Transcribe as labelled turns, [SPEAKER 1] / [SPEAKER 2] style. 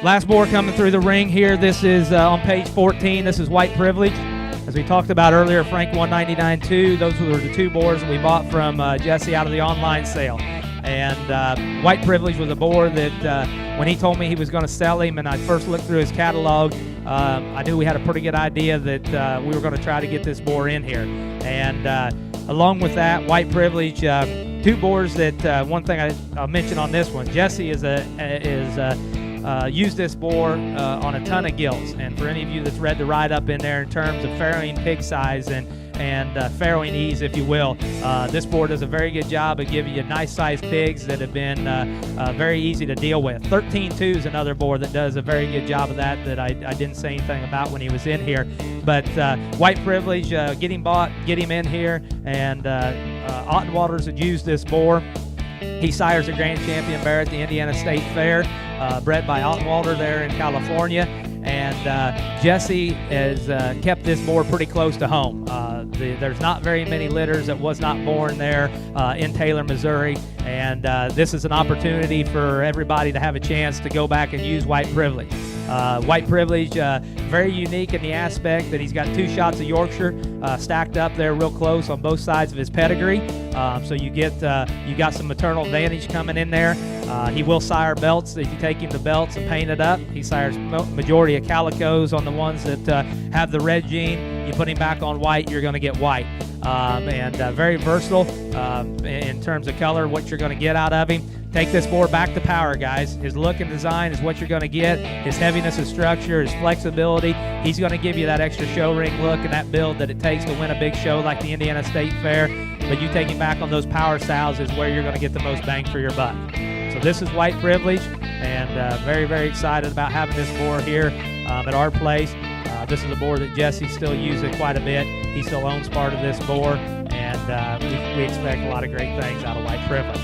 [SPEAKER 1] Last boar coming through the ring here. This is on page 14. This is White Privilege. As we talked about earlier, Frank 199.2. Those were the two boars that we bought from Jesse out of the online sale. And White Privilege was a boar that when he told me he was going to sell him and I first looked through his catalog, I knew we had a pretty good idea that we were going to try to get this boar in here. And along with that, White Privilege, two boars that one thing I'll mention on this one, Jesse is used this boar on a ton of gilts. And for any of you that's read the write-up in there in terms of farrowing pig size and farrowing ease, if you will, this boar does a very good job of giving you nice-sized pigs that have been very easy to deal with. 13-2 is another boar that does a very good job of that I didn't say anything about when he was in here. But White Privilege, get him bought, get him in here, and Ottenwalders had used this boar. He sires a grand champion bear at the Indiana State Fair, bred by Ottenwalder there in California. And Jesse has kept this boar pretty close to home. There's not very many litters that was not born there in Taylor, Missouri. And this is an opportunity for everybody to have a chance to go back and use White Privilege. White Privilege, very unique in the aspect that he's got two shots of Yorkshire stacked up there real close on both sides of his pedigree. So you got some maternal advantage coming in there. He will sire belts if you take him to belts and paint it up. He sires majority of calicos on the ones that have the red gene. You put him back on white, you're going to get white. And very versatile in terms of color, what you're going to get out of him. Take this boar back to power, guys. His look and design is what you're going to get. His heaviness of structure, his flexibility. He's going to give you that extra show ring look and that build that it takes to win a big show like the Indiana State Fair. But you take him back on those power styles is where you're going to get the most bang for your buck. So this is White Privilege, and very, very excited about having this boar here at our place. This is a boar that Jesse still uses quite a bit. He still owns part of this boar, and we expect a lot of great things out of White Privilege.